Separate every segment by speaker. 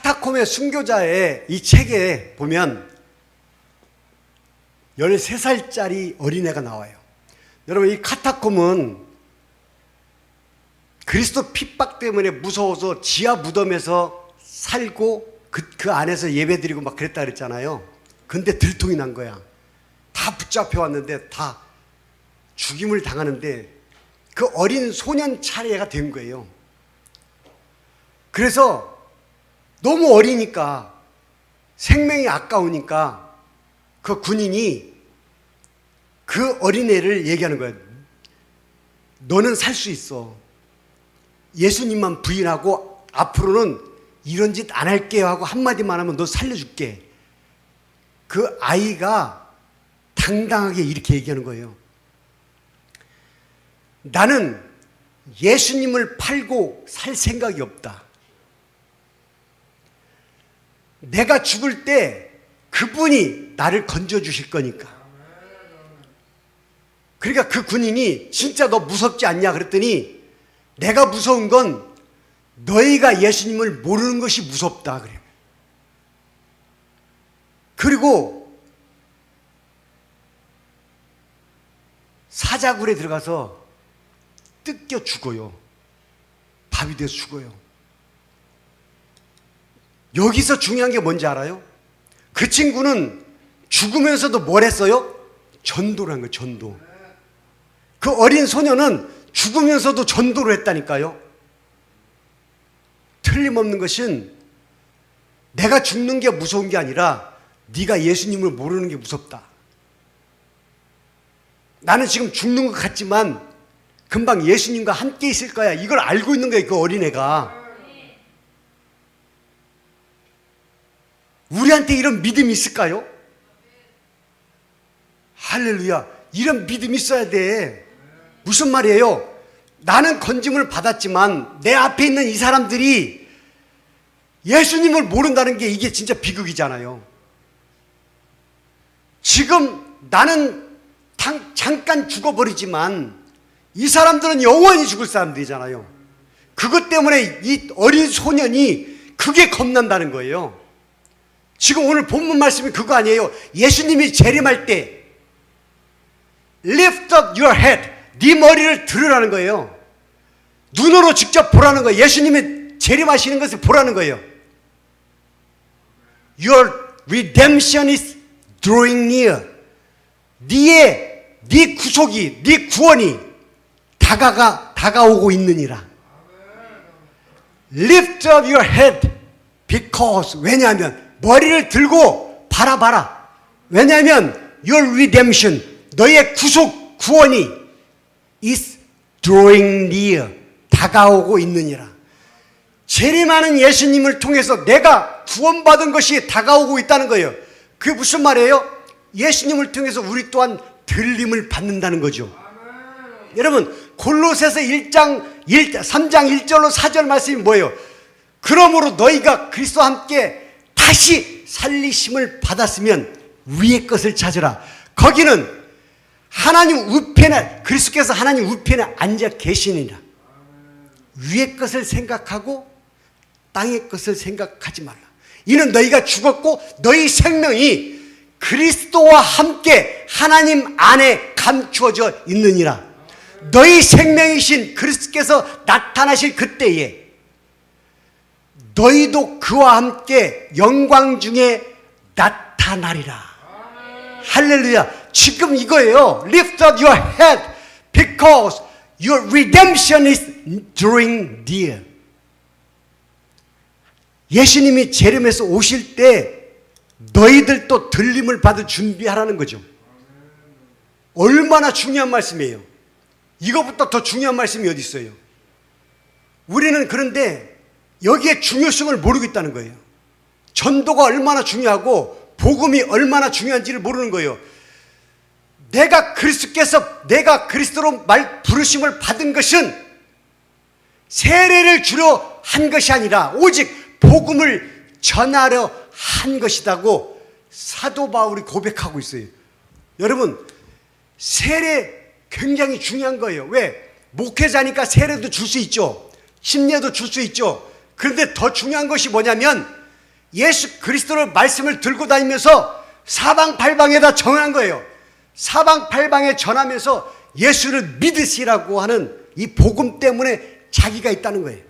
Speaker 1: 카타콤의 순교자의 이 책에 보면 13살짜리 어린애가 나와요. 여러분, 이 카타콤은 그리스도 핍박 때문에 무서워서 지하 무덤에서 살고 그 안에서 예배드리고 막 그랬다 그랬잖아요. 근데 들통이 난 거야. 다 붙잡혀 왔는데 다 죽임을 당하는데 그 어린 소년 차례가 된 거예요. 그래서 너무 어리니까 생명이 아까우니까 그 군인이 그 어린애를 얘기하는 거예요. 너는 살 수 있어. 예수님만 부인하고 앞으로는 이런 짓 안 할게요 하고 한마디만 하면 너 살려줄게. 그 아이가 당당하게 이렇게 얘기하는 거예요. 나는 예수님을 팔고 살 생각이 없다. 내가 죽을 때 그분이 나를 건져주실 거니까. 그러니까 그 군인이 진짜 너 무섭지 않냐 그랬더니 내가 무서운 건 너희가 예수님을 모르는 것이 무섭다 그래요. 그리고 사자굴에 들어가서 뜯겨 죽어요. 밥이 돼서 죽어요. 여기서 중요한 게 뭔지 알아요? 그 친구는 죽으면서도 뭘 했어요? 전도를 한 거예요. 전도. 그 어린 소녀는 죽으면서도 전도를 했다니까요. 틀림없는 것은 내가 죽는 게 무서운 게 아니라 네가 예수님을 모르는 게 무섭다. 나는 지금 죽는 것 같지만 금방 예수님과 함께 있을 거야. 이걸 알고 있는 거예요. 그 어린애가. 우리한테 이런 믿음이 있을까요? 할렐루야. 이런 믿음이 있어야 돼. 무슨 말이에요? 나는 건짐을 받았지만 내 앞에 있는 이 사람들이 예수님을 모른다는 게 이게 진짜 비극이잖아요. 지금 나는 잠깐 죽어버리지만 이 사람들은 영원히 죽을 사람들이잖아요. 그것 때문에 이 어린 소년이 그게 겁난다는 거예요. 지금 오늘 본문 말씀이 그거 아니에요. 예수님이 재림할 때 Lift up your head. 네 머리를 들으라는 거예요. 눈으로 직접 보라는 거예요. 예수님이 재림하시는 것을 보라는 거예요. Your redemption is drawing near. 네 구속이, 네 구원이 다가오고 있느니라. Lift up your head because 왜냐하면 머리를 들고 바라봐라. 왜냐하면 your redemption, 너의 구속, 구원이 is drawing near, 다가오고 있느니라. 재림하는 예수님을 통해서 내가 구원받은 것이 다가오고 있다는 거예요. 그게 무슨 말이에요? 예수님을 통해서 우리 또한 들림을 받는다는 거죠. 여러분, 골로새서 3장 1절로 4절 말씀이 뭐예요? 그러므로 너희가 그리스도와 함께 다시 살리심을 받았으면 위의 것을 찾으라. 거기는 하나님 우편에, 그리스도께서 하나님 우편에 앉아 계시니라. 위의 것을 생각하고 땅의 것을 생각하지 말라. 이는 너희가 죽었고 너희 생명이 그리스도와 함께 하나님 안에 감추어져 있느니라. 너희 생명이신 그리스도께서 나타나실 그때에 너희도 그와 함께 영광 중에 나타나리라. 할렐루야. 지금 이거예요. Lift up your head because your redemption is drawing near. 예수님이 재림해서 오실 때 너희들도 들림을 받을 준비하라는 거죠. 얼마나 중요한 말씀이에요. 이거보다 더 중요한 말씀이 어디 있어요? 우리는 그런데 여기에 중요성을 모르고 있다는 거예요. 전도가 얼마나 중요하고 복음이 얼마나 중요한지를 모르는 거예요. 내가 그리스도로 부르심을 받은 것은 세례를 주려 한 것이 아니라 오직 복음을 전하려 한 것이라고 사도 바울이 고백하고 있어요. 여러분, 세례 굉장히 중요한 거예요. 왜? 목회자니까 세례도 줄 수 있죠. 침례도 줄 수 있죠. 그런데 더 중요한 것이 뭐냐면 예수 그리스도의 말씀을 들고 다니면서 사방팔방에다 전한 거예요. 사방팔방에 전하면서 예수를 믿으시라고 하는 이 복음 때문에 자기가 있다는 거예요.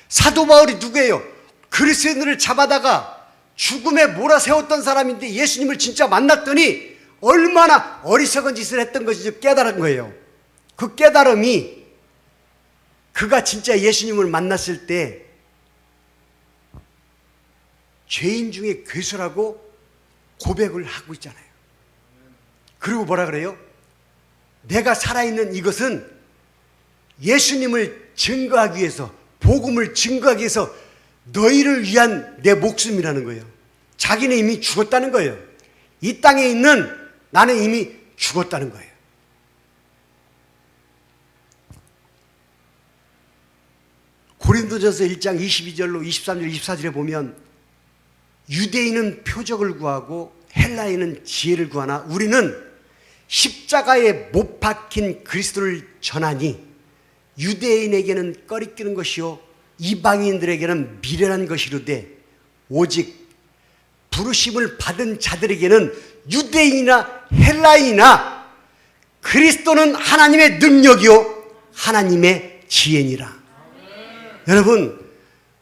Speaker 1: 사도 바울이 누구예요? 그리스도인을 잡아다가 죽음에 몰아세웠던 사람인데 예수님을 진짜 만났더니 얼마나 어리석은 짓을 했던 것인지 깨달은 거예요. 그 깨달음이 그가 진짜 예수님을 만났을 때 죄인 중에 괴수라고 고백을 하고 있잖아요. 그리고 뭐라 그래요? 내가 살아있는 이것은 예수님을 증거하기 위해서, 복음을 증거하기 위해서 너희를 위한 내 목숨이라는 거예요. 자기는 이미 죽었다는 거예요. 이 땅에 있는 나는 이미 죽었다는 거예요. 고린도전서 1장 22절로 23절 24절에 보면 유대인은 표적을 구하고 헬라인은 지혜를 구하나 우리는 십자가에 못 박힌 그리스도를 전하니 유대인에게는 꺼리끼는 것이요 이방인들에게는 미련한 것이로되 오직 부르심을 받은 자들에게는 유대인이나 헬라인이나 그리스도는 하나님의 능력이요 하나님의 지혜니라. 여러분,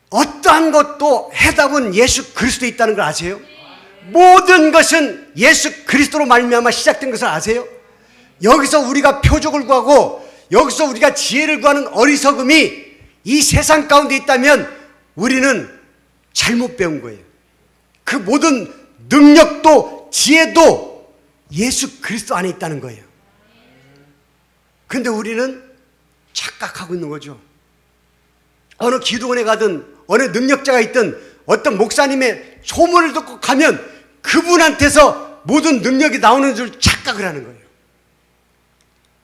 Speaker 1: 어떠한 것도 해답은 예수 그리스도에 있다는 걸 아세요? 모든 것은 예수 그리스도로 말미암아 시작된 것을 아세요? 여기서 우리가 표적을 구하고 여기서 우리가 지혜를 구하는 어리석음이 이 세상 가운데 있다면 우리는 잘못 배운 거예요. 그 모든 능력도 지혜도 예수 그리스도 안에 있다는 거예요. 그런데 우리는 착각하고 있는 거죠. 어느 기도원에 가든 어느 능력자가 있든 어떤 목사님의 소문을 듣고 가면 그분한테서 모든 능력이 나오는 줄 착각을 하는 거예요.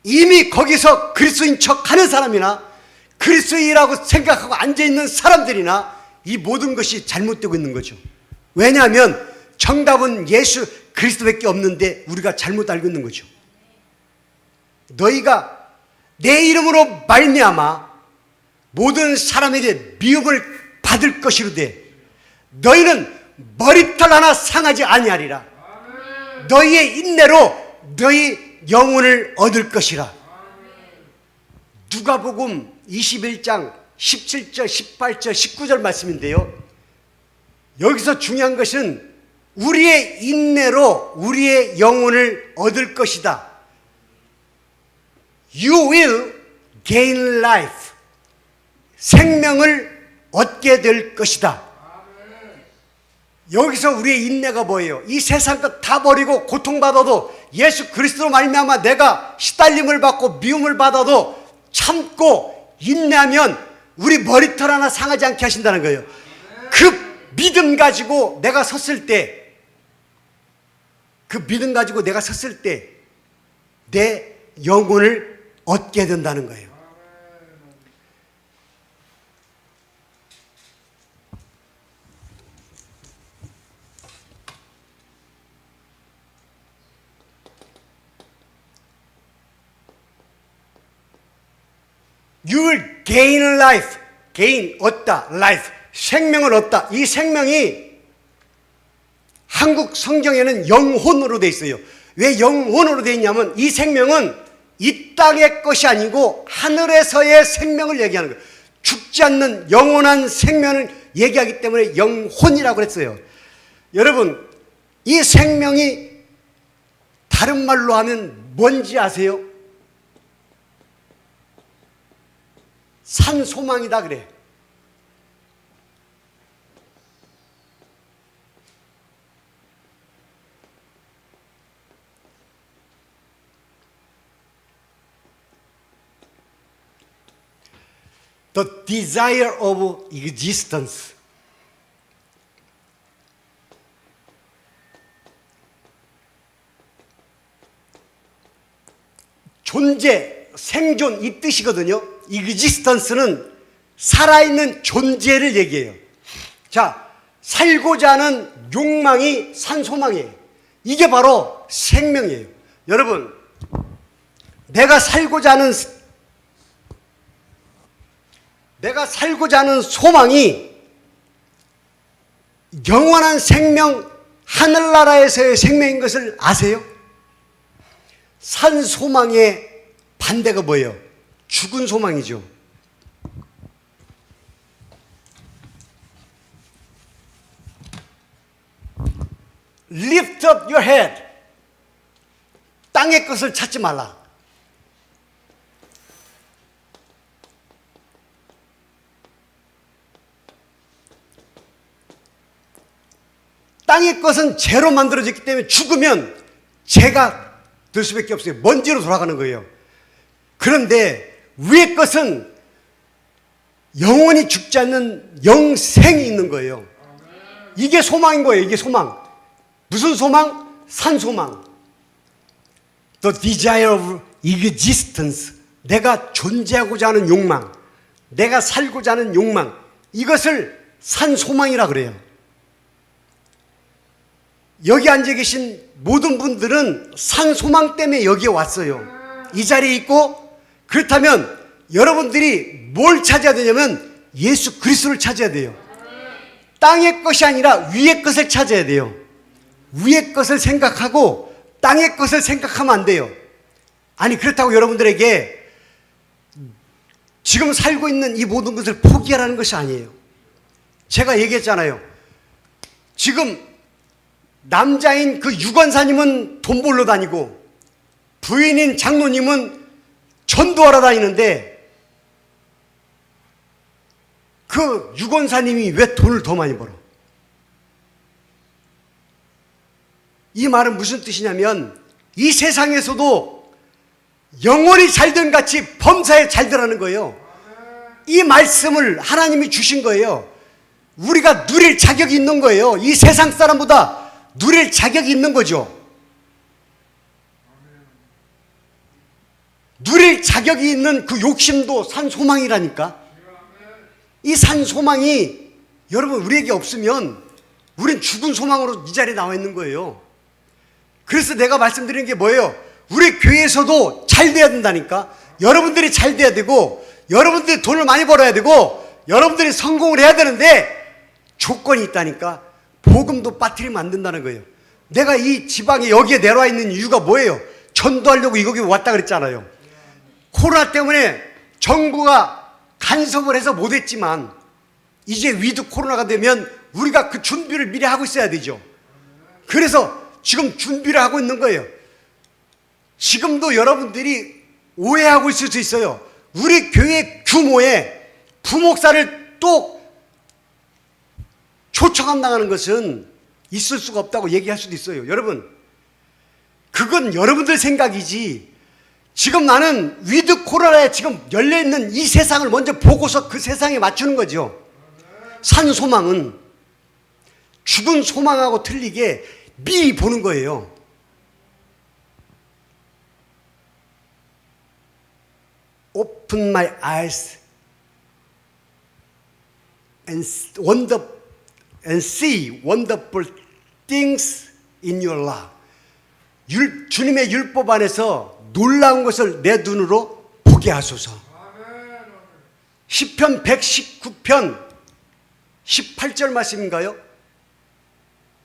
Speaker 1: 이미 거기서 그리스도인 척하는 사람이나 그리스도인이라고 생각하고 앉아있는 사람들이나 이 모든 것이 잘못되고 있는 거죠. 왜냐하면 정답은 예수 그리스도밖에 없는데 우리가 잘못 알고 있는 거죠. 너희가 내 이름으로 말미암아 모든 사람에게 미움을 받을 것이로되 너희는 머리털 하나 상하지 아니하리라. 너희의 인내로 너희 영혼을 얻을 것이라. 누가복음 21장 17절 18절 19절 말씀인데요, 여기서 중요한 것은 우리의 인내로 우리의 영혼을 얻을 것이다. You will gain life. 생명을 얻게 될 것이다. 여기서 우리의 인내가 뭐예요? 이 세상 것 다 버리고 고통받아도 예수 그리스도로 말미암아 내가 시달림을 받고 미움을 받아도 참고 인내하면 우리 머리털 하나 상하지 않게 하신다는 거예요. 그 믿음 가지고 내가 섰을 때, 그 믿음 가지고 내가 섰을 때 내 영혼을 얻게 된다는 거예요. You will gain life. gain, 얻다. life, 생명을 얻다. 이 생명이 한국 성경에는 영혼으로 되어 있어요. 왜 영혼으로 되어 있냐면 이 생명은 이 땅의 것이 아니고 하늘에서의 생명을 얘기하는 거예요. 죽지 않는 영원한 생명을 얘기하기 때문에 영혼이라고 그랬어요. 여러분, 이 생명이 다른 말로 하면 뭔지 아세요? 산소망이다 그래. The desire of existence. 존재, 생존 이 뜻이거든요. existence는 살아있는 존재를 얘기해요. 자, 살고자 하는 욕망이 산소망이에요. 이게 바로 생명이에요. 여러분, 내가 살고자 하는 소망이 영원한 생명, 하늘나라에서의 생명인 것을 아세요? 산 소망의 반대가 뭐예요? 죽은 소망이죠. Lift up your head. 땅의 것을 찾지 말라. 땅의 것은 재로 만들어졌기 때문에 죽으면 재가 될 수밖에 없어요. 먼지로 돌아가는 거예요. 그런데 위의 것은 영원히 죽지 않는 영생이 있는 거예요. 이게 소망인 거예요. 이게 소망. 무슨 소망? 산 소망. The desire of existence. 내가 존재하고자 하는 욕망. 내가 살고자 하는 욕망. 이것을 산 소망이라 그래요. 여기 앉아 계신 모든 분들은 산 소망 때문에 여기에 왔어요. 이 자리에 있고, 그렇다면 여러분들이 뭘 찾아야 되냐면 예수 그리스도를 찾아야 돼요. 땅의 것이 아니라 위의 것을 찾아야 돼요. 위의 것을 생각하고 땅의 것을 생각하면 안 돼요. 아니, 그렇다고 여러분들에게 지금 살고 있는 이 모든 것을 포기하라는 것이 아니에요. 제가 얘기했잖아요. 지금 남자인 그 유관사님은 돈 벌러 다니고 부인인 장로님은 전도하러 다니는데 그 유관사님이 왜 돈을 더 많이 벌어? 이 말은 무슨 뜻이냐면 이 세상에서도 영원히 잘된 같이 범사에 잘되라는 거예요. 이 말씀을 하나님이 주신 거예요. 우리가 누릴 자격이 있는 거예요. 이 세상 사람보다 누릴 자격이 있는 거죠. 누릴 자격이 있는 그 욕심도 산 소망이라니까. 이 산 소망이 여러분 우리에게 없으면 우린 죽은 소망으로 이 자리에 나와 있는 거예요. 그래서 내가 말씀드리는 게 뭐예요? 우리 교회에서도 잘 돼야 된다니까. 여러분들이 잘 돼야 되고 여러분들이 돈을 많이 벌어야 되고 여러분들이 성공을 해야 되는데 조건이 있다니까. 복음도 빠뜨리면 안 된다는 거예요. 내가 이 지방에 여기에 내려와 있는 이유가 뭐예요? 전도하려고 여기 왔다 그랬잖아요. 코로나 때문에 정부가 간섭을 해서 못했지만 이제 위드 코로나가 되면 우리가 그 준비를 미리 하고 있어야 되죠. 그래서 지금 준비를 하고 있는 거예요. 지금도 여러분들이 오해하고 있을 수 있어요. 우리 교회 규모에 부목사를 또 초청한다는 것은 있을 수가 없다고 얘기할 수도 있어요. 여러분, 그건 여러분들 생각이지. 지금 나는 위드 코로나에 지금 열려있는 이 세상을 먼저 보고서 그 세상에 맞추는 거죠. 산 소망은 죽은 소망하고 틀리게 미리 보는 거예요. Open my eyes and see wonderful things in your love. 주님의 율법 안에서 놀라운 것을 내 눈으로 보게 하소서. 시편 119편 18절 말씀인가요?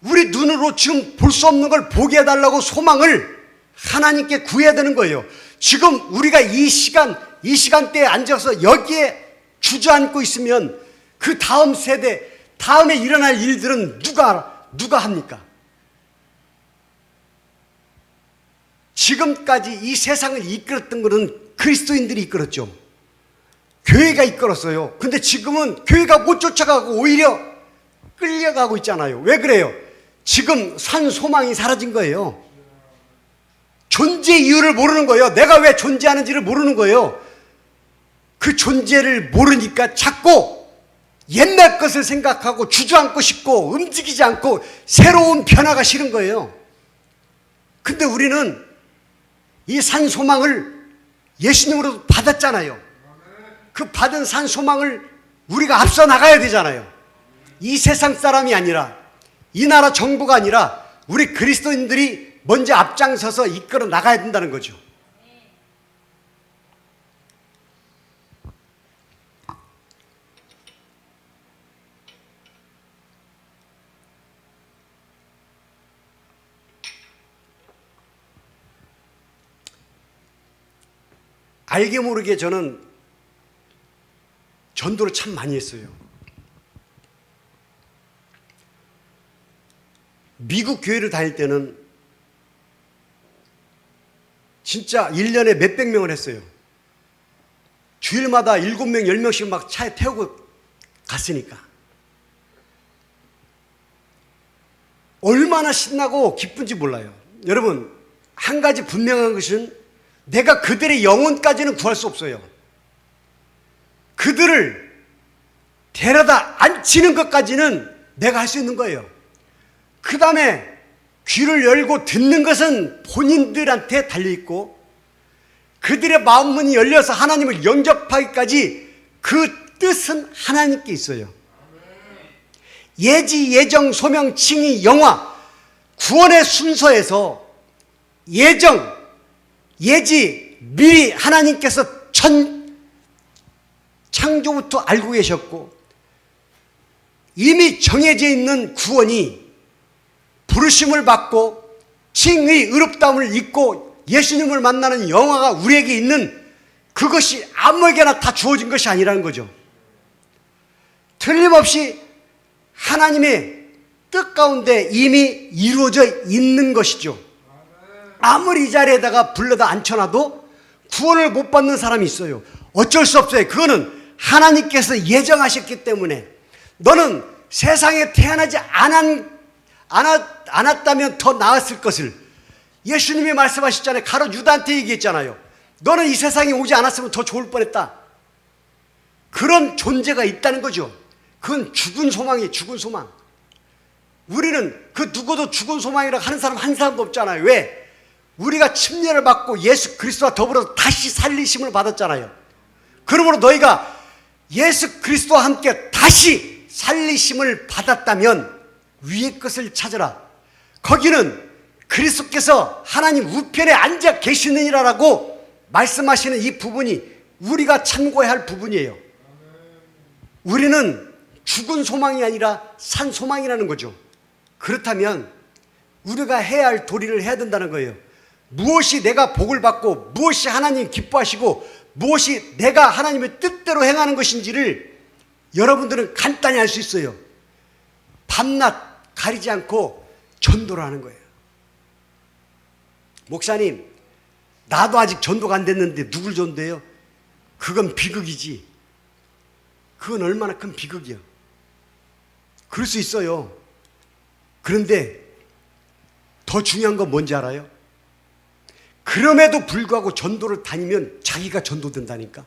Speaker 1: 우리 눈으로 지금 볼 수 없는 걸 보게 해달라고 소망을 하나님께 구해야 되는 거예요. 지금 우리가 이 시간대에 앉아서 여기에 주저앉고 있으면 그 다음 세대, 다음에 일어날 일들은 누가 합니까? 지금까지 이 세상을 이끌었던 것은 그리스도인들이 이끌었죠. 교회가 이끌었어요. 근데 지금은 교회가 못 쫓아가고 오히려 끌려가고 있잖아요. 왜 그래요? 지금 산 소망이 사라진 거예요. 존재 이유를 모르는 거예요. 내가 왜 존재하는지를 모르는 거예요. 그 존재를 모르니까 자꾸 옛날 것을 생각하고 주저앉고 싶고 움직이지 않고 새로운 변화가 싫은 거예요. 근데 우리는 이 산 소망을 예수님으로 받았잖아요. 그 받은 산 소망을 우리가 앞서 나가야 되잖아요. 이 세상 사람이 아니라, 이 나라 정부가 아니라 우리 그리스도인들이 먼저 앞장서서 이끌어 나가야 된다는 거죠. 알게 모르게 저는 전도를 참 많이 했어요. 미국 교회를 다닐 때는 진짜 1년에 몇백 명을 했어요. 주일마다 7명, 10명씩 막 차에 태우고 갔으니까. 얼마나 신나고 기쁜지 몰라요. 여러분, 한 가지 분명한 것은 내가 그들의 영혼까지는 구할 수 없어요. 그들을 데려다 앉히는 것까지는 내가 할 수 있는 거예요. 그 다음에 귀를 열고 듣는 것은 본인들한테 달려있고, 그들의 마음문이 열려서 하나님을 영접하기까지 그 뜻은 하나님께 있어요. 예지, 예정, 소명, 칭의, 영화, 구원의 순서에서 예정, 예지, 미리 하나님께서 창조부터 알고 계셨고, 이미 정해져 있는 구원이 부르심을 받고 칭의, 의롭다움을 입고 예수님을 만나는 영화가 우리에게 있는 그것이 아무에게나 다 주어진 것이 아니라는 거죠. 틀림없이 하나님의 뜻 가운데 이미 이루어져 있는 것이죠. 아무리 이 자리에다가 불러다 앉혀놔도 구원을 못 받는 사람이 있어요. 어쩔 수 없어요. 그거는 하나님께서 예정하셨기 때문에. 너는 세상에 태어나지 않았다면 더 나았을 것을 예수님이 말씀하셨잖아요. 가롯 유다한테 얘기했잖아요. 너는 이 세상에 오지 않았으면 더 좋을 뻔했다. 그런 존재가 있다는 거죠. 그건 죽은 소망이에요. 죽은 소망. 우리는 그 누구도 죽은 소망이라고 하는 사람 한 사람도 없잖아요. 왜? 우리가 침례를 받고 예수 그리스도와 더불어 다시 살리심을 받았잖아요. 그러므로 너희가 예수 그리스도와 함께 다시 살리심을 받았다면 위의 것을 찾으라. 거기는 그리스도께서 하나님 우편에 앉아 계시느니라라고 말씀하시는 이 부분이 우리가 참고해야 할 부분이에요. 우리는 죽은 소망이 아니라 산 소망이라는 거죠. 그렇다면 우리가 해야 할 도리를 해야 된다는 거예요. 무엇이 내가 복을 받고 무엇이 하나님 기뻐하시고 무엇이 내가 하나님의 뜻대로 행하는 것인지를 여러분들은 간단히 알 수 있어요. 밤낮 가리지 않고 전도를 하는 거예요. 목사님, 나도 아직 전도가 안 됐는데 누굴 전도해요? 그건 비극이지. 그건 얼마나 큰 비극이야. 그럴 수 있어요. 그런데 더 중요한 건 뭔지 알아요? 그럼에도 불구하고 전도를 다니면 자기가 전도된다니까.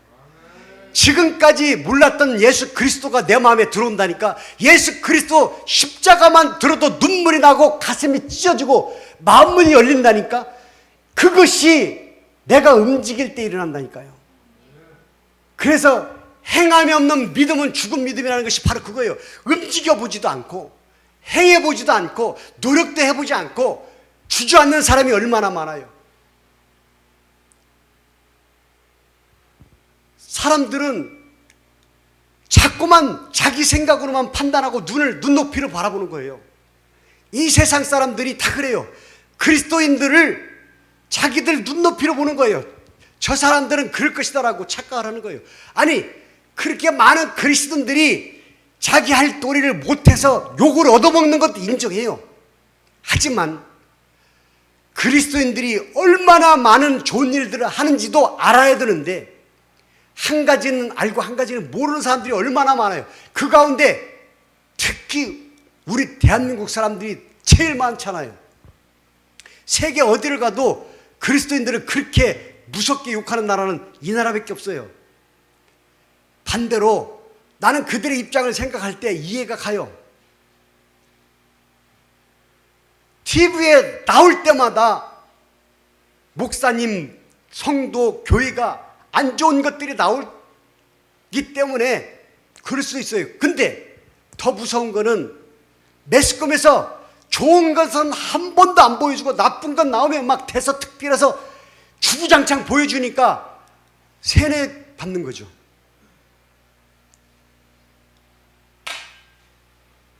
Speaker 1: 지금까지 몰랐던 예수 그리스도가 내 마음에 들어온다니까. 예수 그리스도 십자가만 들어도 눈물이 나고 가슴이 찢어지고 마음문이 열린다니까. 그것이 내가 움직일 때 일어난다니까요. 그래서 행함이 없는 믿음은 죽은 믿음이라는 것이 바로 그거예요. 움직여보지도 않고 행해보지도 않고 노력도 해보지 않고 주저앉는 사람이 얼마나 많아요. 사람들은 자꾸만 자기 생각으로만 판단하고 눈높이로 바라보는 거예요. 이 세상 사람들이 다 그래요. 그리스도인들을 자기들 눈높이로 보는 거예요. 저 사람들은 그럴 것이다라고 착각을 하는 거예요. 아니, 그렇게 많은 그리스도인들이 자기 할 도리를 못해서 욕을 얻어먹는 것도 인정해요. 하지만 그리스도인들이 얼마나 많은 좋은 일들을 하는지도 알아야 되는데, 한 가지는 알고 한 가지는 모르는 사람들이 얼마나 많아요. 그 가운데 특히 우리 대한민국 사람들이 제일 많잖아요. 세계 어디를 가도 그리스도인들을 그렇게 무섭게 욕하는 나라는 이 나라밖에 없어요. 반대로 나는 그들의 입장을 생각할 때 이해가 가요. TV에 나올 때마다 목사님, 성도, 교회가 안 좋은 것들이 나오기 때문에 그럴 수 있어요. 근데 더 무서운 거는 매스컴에서 좋은 것은 한 번도 안 보여주고 나쁜 건 나오면 막 대서특필해서 주구장창 보여주니까 세뇌 받는 거죠.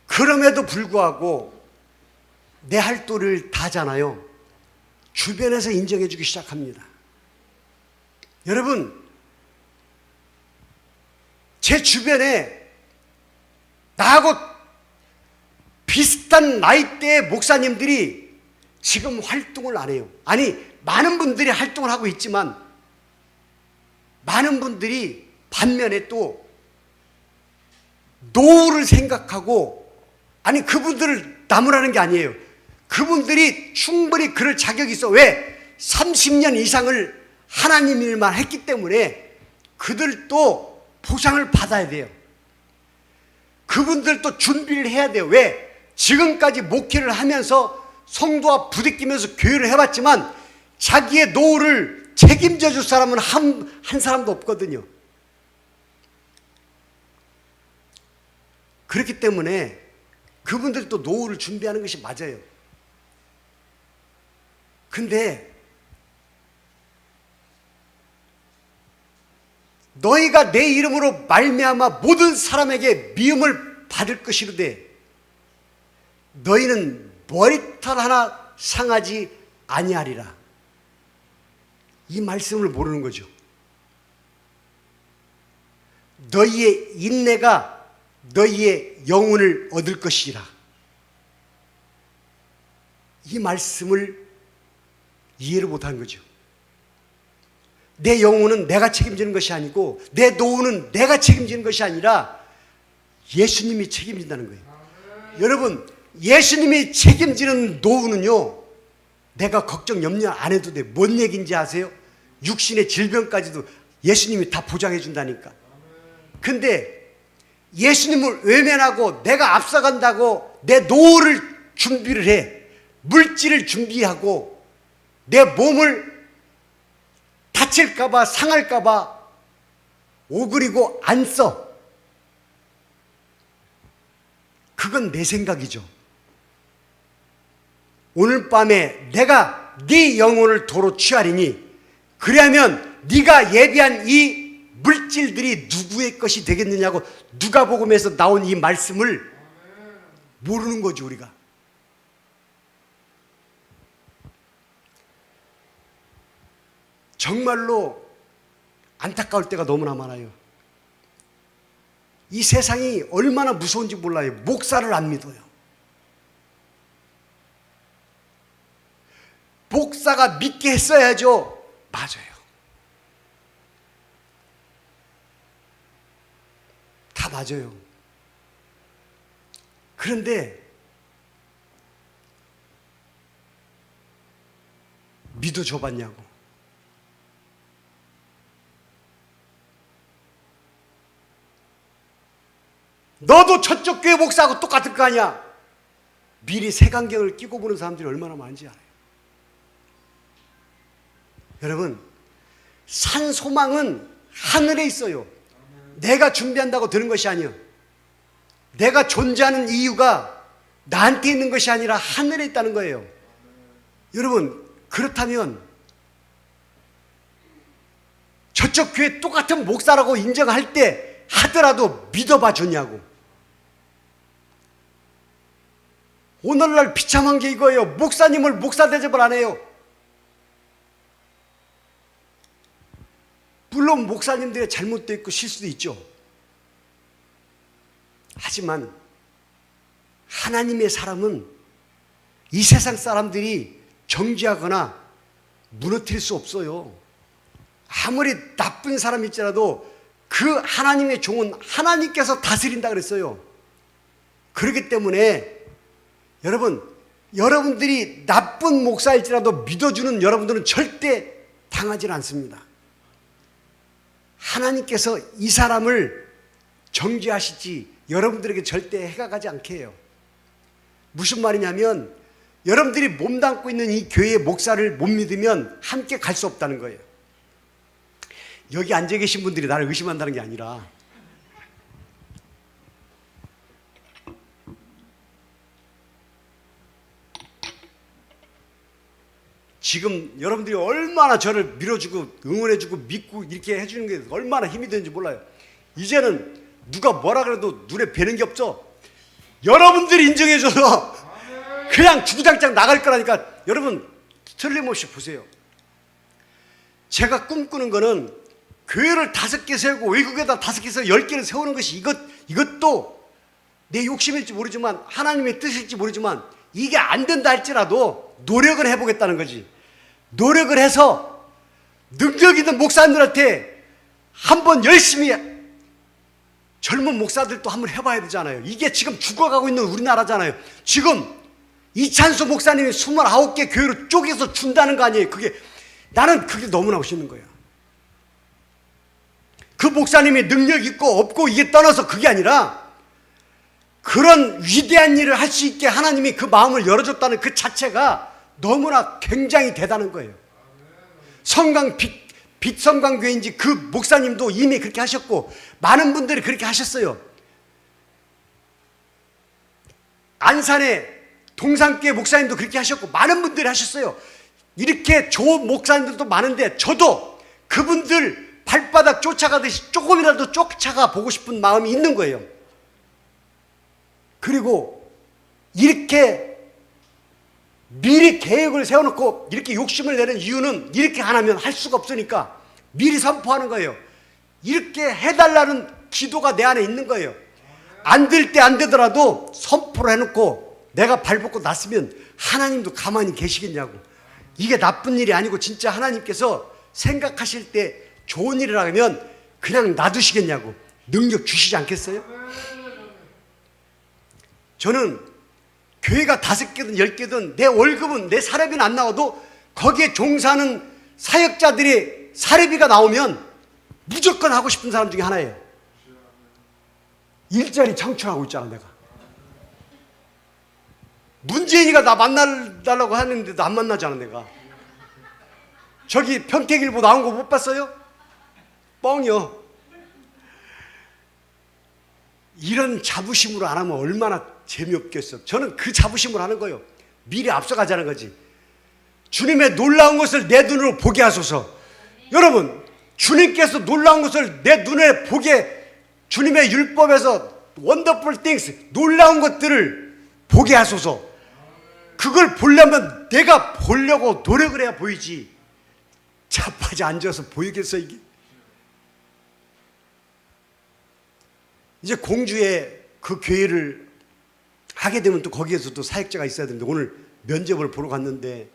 Speaker 1: 그럼에도 불구하고 내 할 도리를 다하잖아요. 주변에서 인정해 주기 시작합니다. 여러분, 제 주변에 나하고 비슷한 나이대의 목사님들이 지금 활동을 안 해요. 아니, 많은 분들이 활동을 하고 있지만 많은 분들이 반면에 또 노후를 생각하고, 아니 그분들을 나무라는 게 아니에요. 그분들이 충분히 그럴 자격이 있어. 왜? 30년 이상을 하나님 일만 했기 때문에 그들도 보상을 받아야 돼요. 그분들도 준비를 해야 돼요. 왜? 지금까지 목회를 하면서 성도와 부딪히면서 교회를 해봤지만 자기의 노후를 책임져 줄 사람은 한 사람도 없거든요. 그렇기 때문에 그분들도 노후를 준비하는 것이 맞아요. 근데 너희가 내 이름으로 말미암아 모든 사람에게 미움을 받을 것이로되 너희는 머리털 하나 상하지 아니하리라. 이 말씀을 모르는 거죠. 너희의 인내가 너희의 영혼을 얻을 것이라. 이 말씀을 이해를 못한 거죠. 내 영혼은 내가 책임지는 것이 아니고 내 노후는 내가 책임지는 것이 아니라 예수님이 책임진다는 거예요. 여러분, 예수님이 책임지는 노후는요, 내가 걱정 염려 안 해도 돼. 뭔 얘기인지 아세요? 육신의 질병까지도 예수님이 다 보장해 준다니까. 근데 예수님을 외면하고 내가 앞서간다고 내 노후를 준비를 해. 물질을 준비하고 내 몸을 다칠까봐 상할까봐 오그리고 안 써. 그건 내 생각이죠. 오늘 밤에 내가 네 영혼을 도로 취하리니 그러면 네가 예비한 이 물질들이 누구의 것이 되겠느냐고 누가복음에서 나온 이 말씀을 모르는 거죠, 우리가. 정말로 안타까울 때가 너무나 많아요. 이 세상이 얼마나 무서운지 몰라요. 목사를 안 믿어요. 목사가 믿게 했어야죠. 맞아요. 다 맞아요. 그런데 믿어줘봤냐고. 너도 저쪽 교회 목사하고 똑같을 거 아니야. 미리 색안경을 끼고 보는 사람들이 얼마나 많은지 알아요. 여러분, 산 소망은 하늘에 있어요. 내가 준비한다고 되는 것이 아니에요. 내가 존재하는 이유가 나한테 있는 것이 아니라 하늘에 있다는 거예요. 여러분, 그렇다면 저쪽 교회 똑같은 목사라고 인정할 때 하더라도 믿어봐 줬냐고. 오늘날 비참한 게 이거예요. 목사님을 목사 대접을 안 해요. 물론 목사님들의 잘못도 있고 실수도 있죠. 하지만 하나님의 사람은 이 세상 사람들이 정죄하거나 무너뜨릴 수 없어요. 아무리 나쁜 사람일지라도 그 하나님의 종은 하나님께서 다스린다 그랬어요. 그렇기 때문에 여러분, 여러분들이 나쁜 목사일지라도 믿어주는 여러분들은 절대 당하지 않습니다. 하나님께서 이 사람을 정죄하시지 여러분들에게 절대 해가 가지 않게 해요. 무슨 말이냐면 여러분들이 몸담고 있는 이 교회의 목사를 못 믿으면 함께 갈 수 없다는 거예요. 여기 앉아 계신 분들이 나를 의심한다는 게 아니라 지금 여러분들이 얼마나 저를 밀어주고 응원해주고 믿고 이렇게 해주는 게 얼마나 힘이 되는지 몰라요. 이제는 누가 뭐라 그래도 눈에 뵈는 게 없죠. 여러분들이 인정해줘서 그냥 주구장창 나갈 거라니까. 여러분 틀림없이 보세요. 제가 꿈꾸는 거는 교회를 5개 세우고 외국에다 5개에서 10개를 세우는 것이 이것도 내 욕심일지 모르지만 하나님의 뜻일지 모르지만 이게 안 된다 할지라도 노력을 해보겠다는 거지. 노력을 해서 능력 있는 목사님들한테 한번 열심히, 젊은 목사들도 한번 해봐야 되잖아요. 이게 지금 죽어가고 있는 우리나라잖아요. 지금 이찬수 목사님이 29개 교회로 쪼개서 준다는 거 아니에요. 나는 그게 너무나 멋있는 거예요. 그 목사님이 능력 있고 없고 이게 떠나서 그게 아니라 그런 위대한 일을 할 수 있게 하나님이 그 마음을 열어줬다는 그 자체가 너무나 굉장히 대단한 거예요. 성강 빛성강교회인지 그 목사님도 이미 그렇게 하셨고 많은 분들이 그렇게 하셨어요. 안산의 동산교회 목사님도 그렇게 하셨고 많은 분들이 하셨어요. 이렇게 좋은 목사님들도 많은데 저도 그분들 발바닥 쫓아가듯이 조금이라도 쫓아가 보고 싶은 마음이 있는 거예요. 그리고 이렇게 미리 계획을 세워놓고 이렇게 욕심을 내는 이유는 이렇게 안 하면 할 수가 없으니까 미리 선포하는 거예요. 이렇게 해달라는 기도가 내 안에 있는 거예요. 안 될 때 안 되더라도 선포를 해놓고 내가 발벗고 났으면 하나님도 가만히 계시겠냐고. 이게 나쁜 일이 아니고 진짜 하나님께서 생각하실 때 좋은 일을 하면 그냥 놔두시겠냐고. 능력 주시지 않겠어요? 저는 교회가 5개든 10개든 내 월급은 내 사례비는 안 나와도 거기에 종사하는 사역자들의 사례비가 나오면 무조건 하고 싶은 사람 중에 하나예요. 일자리 창출하고 있잖아. 내가 문재인이가 나 만나달라고 하는데도 안 만나잖아. 내가 저기 평택일보 나온 거 못 봤어요? 뻥이요. 이런 자부심으로 안 하면 얼마나 재미없겠어. 저는 그 자부심으로 하는 거예요. 미리 앞서가자는 거지. 주님의 놀라운 것을 내 눈으로 보게 하소서. 여러분, 주님께서 놀라운 것을 내 눈에 보게, 주님의 율법에서 원더풀 띵스, 놀라운 것들을 보게 하소서. 그걸 보려면 내가 보려고 노력을 해야 보이지. 자빠져 앉아서 보이겠어 이게? 이제 공주에 그 교회를 하게 되면 또 거기에서도 사역자가 있어야 되는데 오늘 면접을 보러 갔는데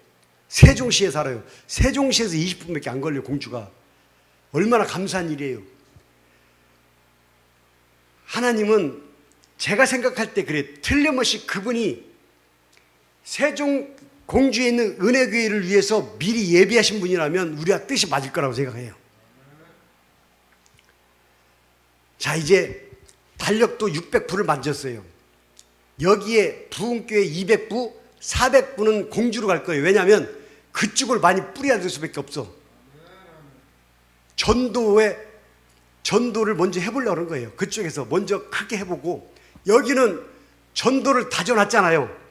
Speaker 1: 세종시에 살아요. 세종시에서 20분밖에 안 걸려요. 공주가. 얼마나 감사한 일이에요. 하나님은 제가 생각할 때 그래. 틀림없이 그분이 세종 공주에 있는 은혜교회를 위해서 미리 예비하신 분이라면 우리가 뜻이 맞을 거라고 생각해요. 자, 이제 달력도 600부를 만졌어요. 여기에 부흥교회 200부, 400부는 공주로 갈 거예요. 왜냐하면 그쪽을 많이 뿌려야 될 수밖에 없어. 전도를 먼저 해보려고 하는 거예요. 그쪽에서 먼저 크게 해보고, 여기는 전도를 다져놨잖아요.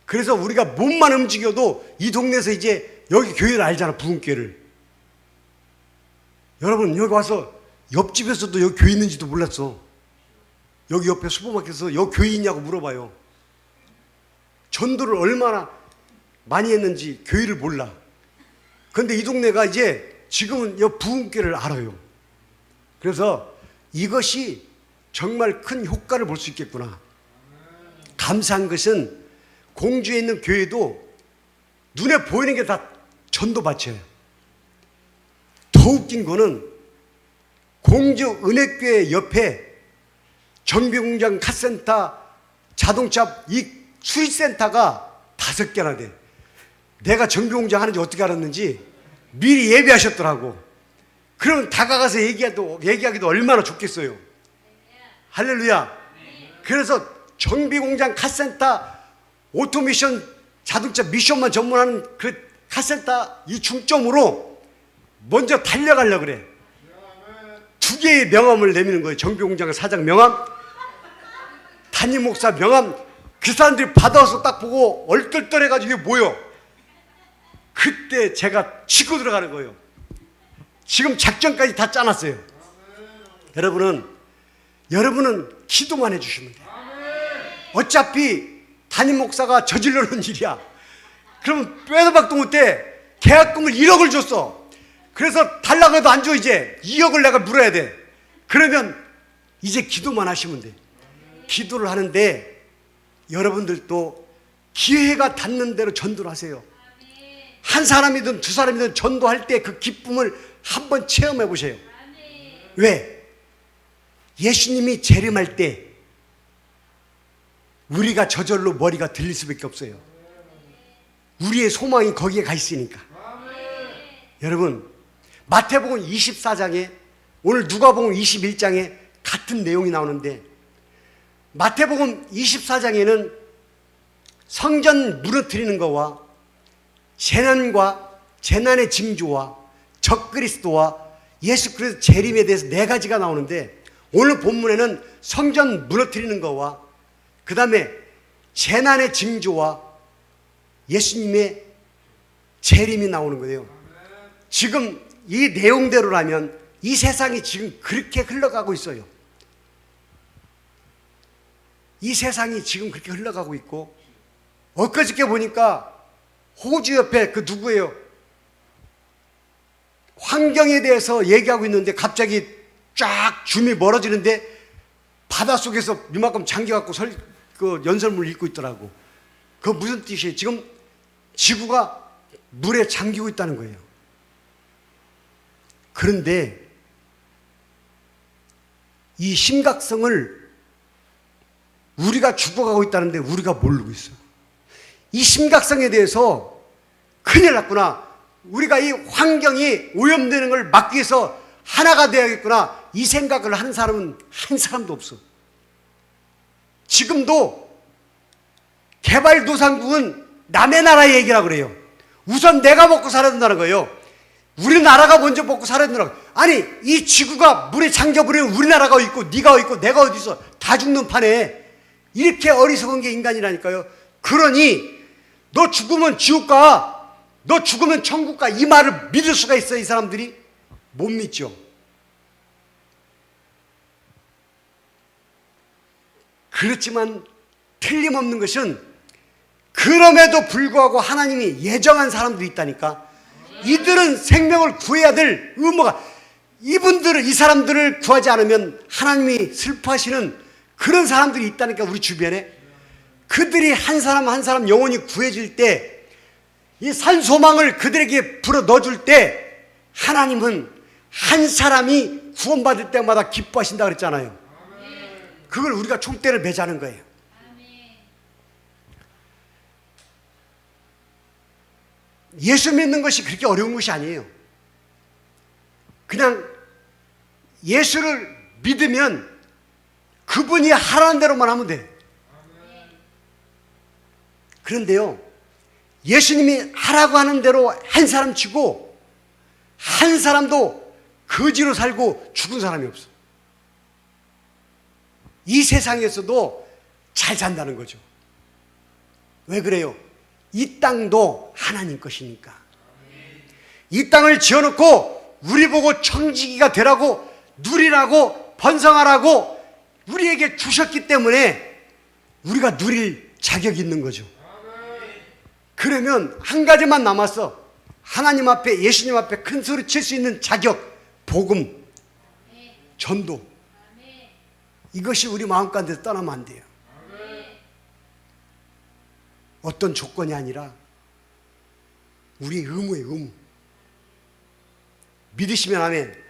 Speaker 1: 그래서 우리가 몸만 움직여도 이 동네에서 이제 여기 교회를 알잖아. 부흥교회를. 여러분, 여기 와서 옆집에서도 여기 교회 있는지도 몰랐어. 여기 옆에 슈퍼마켓에서 여기 교회 있냐고 물어봐요. 전도를 얼마나 많이 했는지 교회를 몰라. 그런데 이 동네가 이제 지금은 이 부흥교회를 알아요. 그래서 이것이 정말 큰 효과를 볼 수 있겠구나. 감사한 것은 공주에 있는 교회도 눈에 보이는 게 다 전도받쳐요. 더 웃긴 거는 공주 은혜교회 옆에 정비공장 카센터, 자동차 이 수리센터가 5개나 돼. 내가 정비공장 하는지 어떻게 알았는지 미리 예비하셨더라고. 그러면 다가가서 얘기하기도 얼마나 좋겠어요. 할렐루야. 그래서 정비공장 카센터, 오토미션 자동차 미션만 전문하는 그 카센터 이 중점으로 먼저 달려가려고 그래. 2개의 명함을 내미는 거예요. 정비공장 사장 명함, 담임 목사 명함. 그 사람들이 받아서 딱 보고 얼떨떨해가지고 이게 뭐요? 그때 제가 치고 들어가는 거예요. 지금 작전까지 다 짜놨어요. 여러분은 기도만 해주시면 돼요. 어차피 담임 목사가 저질러 놓은 일이야. 그러면 빼도 박도 못해. 계약금을 1억을 줬어. 그래서 달라고 해도 안 줘. 이제 2억을 내가 물어야 돼. 그러면 이제 기도만 하시면 돼. 기도를 하는데 여러분들도 기회가 닿는 대로 전도를 하세요. 한 사람이든 두 사람이든 전도할 때 그 기쁨을 한번 체험해 보세요. 왜? 예수님이 재림할 때 우리가 저절로 머리가 들릴 수밖에 없어요. 우리의 소망이 거기에 가 있으니까. 여러분, 마태복음 24장에 오늘 누가복음 21장에 같은 내용이 나오는데, 마태복음 24장에는 성전 무너뜨리는 것과 재난과 재난의 징조와 적그리스도와 예수 그리스도 재림에 대해서 네 가지가 나오는데, 오늘 본문에는 성전 무너뜨리는 것과 그 다음에 재난의 징조와 예수님의 재림이 나오는 거예요. 지금 이 내용대로라면 이 세상이 지금 그렇게 흘러가고 있어요. 이 세상이 지금 그렇게 흘러가고 있고, 엊그저께 보니까 호주 옆에 그 누구예요? 환경에 대해서 얘기하고 있는데 갑자기 쫙 줌이 멀어지는데 바닷속에서 이만큼 잠겨갖고 그 연설문을 읽고 있더라고. 그거 무슨 뜻이에요? 지금 지구가 물에 잠기고 있다는 거예요. 그런데 이 심각성을 우리가 죽어가고 있다는데 우리가 모르고 있어요. 이 심각성에 대해서 큰일 났구나. 우리가 이 환경이 오염되는 걸 막기 위해서 하나가 되어야겠구나. 이 생각을 하는 사람은 한 사람도 없어. 지금도 개발도상국은 남의 나라 얘기라고 그래요. 우선 내가 먹고 살아야 된다는 거예요. 우리나라가 먼저 먹고 살아야 된다고. 아니, 이 지구가 물에 잠겨버리면 우리나라가 있고 네가 있고 내가 어디 있어. 다 죽는 판에 이렇게 어리석은 게 인간이라니까요. 그러니 너 죽으면 지옥 가, 너 죽으면 천국 가, 이 말을 믿을 수가 있어요? 이 사람들이 못 믿죠. 그렇지만 틀림없는 것은 그럼에도 불구하고 하나님이 예정한 사람들이 있다니까. 이들은 생명을 구해야 될 의무가, 이 사람들을 구하지 않으면 하나님이 슬퍼하시는 그런 사람들이 있다니까. 우리 주변에 그들이 한 사람 한 사람 영혼이 구해질 때, 이 산소망을 그들에게 불어 넣어줄 때 하나님은 한 사람이 구원받을 때마다 기뻐하신다 그랬잖아요. 그걸 우리가 총대를 매자는 거예요. 예수 믿는 것이 그렇게 어려운 것이 아니에요. 그냥 예수를 믿으면 그분이 하라는 대로만 하면 돼. 그런데요, 예수님이 하라고 하는 대로 한 사람 치고 한 사람도 거지로 살고 죽은 사람이 없어. 이 세상에서도 잘 산다는 거죠. 왜 그래요? 이 땅도 하나님 것이니까. 이 땅을 지어놓고 우리 보고 청지기가 되라고, 누리라고, 번성하라고 우리에게 주셨기 때문에 우리가 누릴 자격이 있는 거죠. 그러면 한 가지만 남았어. 하나님 앞에, 예수님 앞에 큰 소리 칠 수 있는 자격, 복음, 전도. 이것이 우리 마음가운데서 떠나면 안 돼요. 어떤 조건이 아니라 우리의 의무예요, 의무. 믿으시면 아멘.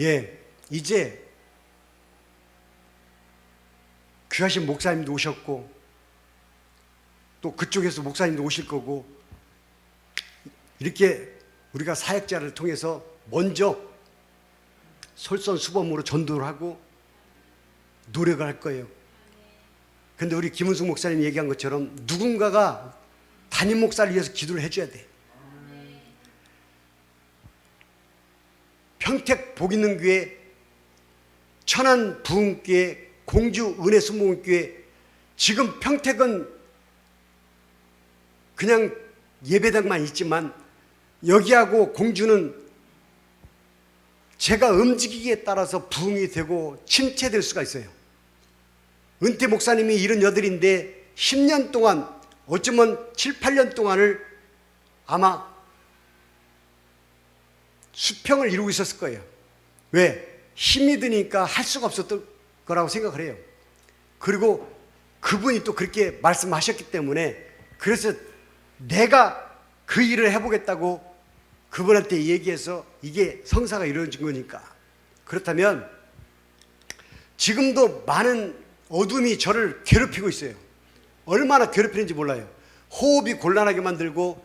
Speaker 1: 예, 이제 귀하신 목사님도 오셨고 또 그쪽에서 목사님도 오실 거고, 이렇게 우리가 사역자를 통해서 먼저 솔선수범으로 전도를 하고 노력을 할 거예요. 근데 우리 김은숙 목사님이 얘기한 것처럼 누군가가 담임 목사를 위해서 기도를 해줘야 돼. 평택 복있는교회, 천안 부흥교회, 공주 은혜순복음교회, 지금 평택은 그냥 예배당만 있지만 여기하고 공주는 제가 움직이기에 따라서 부흥이 되고 침체될 수가 있어요. 은퇴 목사님이 78인데 10년 동안, 어쩌면 7, 8년 동안을 아마 수평을 이루고 있었을 거예요. 왜? 힘이 드니까 할 수가 없었던 거라고 생각을 해요. 그리고 그분이 또 그렇게 말씀하셨기 때문에, 그래서 내가 그 일을 해보겠다고 그분한테 얘기해서 이게 성사가 이루어진 거니까. 그렇다면 지금도 많은 어둠이 저를 괴롭히고 있어요. 얼마나 괴롭히는지 몰라요. 호흡이 곤란하게 만들고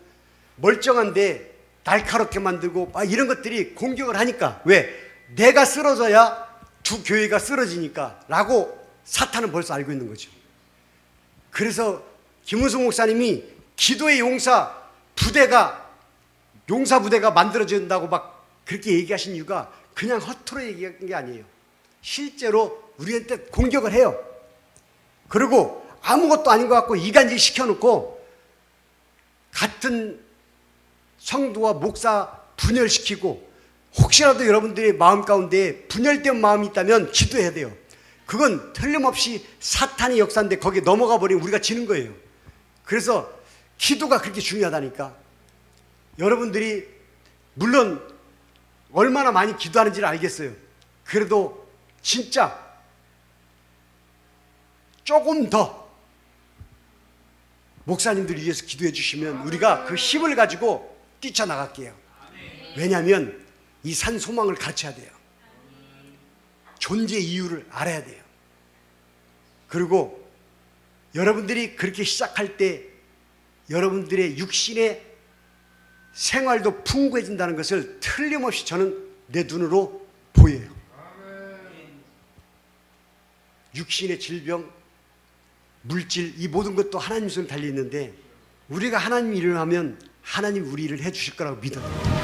Speaker 1: 멀쩡한데 날카롭게 만들고 막 이런 것들이 공격을 하니까, 왜? 내가 쓰러져야 두 교회가 쓰러지니까 라고 사탄은 벌써 알고 있는 거죠. 그래서 김은숙 목사님이 기도의 용사 부대가 만들어진다고 막 그렇게 얘기하신 이유가 그냥 허투루 얘기한 게 아니에요. 실제로 우리한테 공격을 해요. 그리고 아무것도 아닌 것 같고 이간질 시켜놓고 같은 성도와 목사 분열시키고, 혹시라도 여러분들의 마음 가운데 분열된 마음이 있다면 기도해야 돼요. 그건 틀림없이 사탄의 역사인데 거기에 넘어가 버리면 우리가 지는 거예요. 그래서 기도가 그렇게 중요하다니까. 여러분들이 물론 얼마나 많이 기도하는지를 알겠어요. 그래도 진짜 조금 더 목사님들 위해서 기도해 주시면 우리가 그 힘을 가지고 뛰쳐나갈게요. 왜냐하면 이 산 소망을 가르쳐야 돼요. 존재 이유를 알아야 돼요. 그리고 여러분들이 그렇게 시작할 때 여러분들의 육신의 생활도 풍부해진다는 것을 틀림없이 저는 내 눈으로 보여요. 육신의 질병, 물질, 이 모든 것도 하나님 손에 달려있는데 우리가 하나님 일을 하면 하나님 우리 일을 해주실 거라고 믿어요.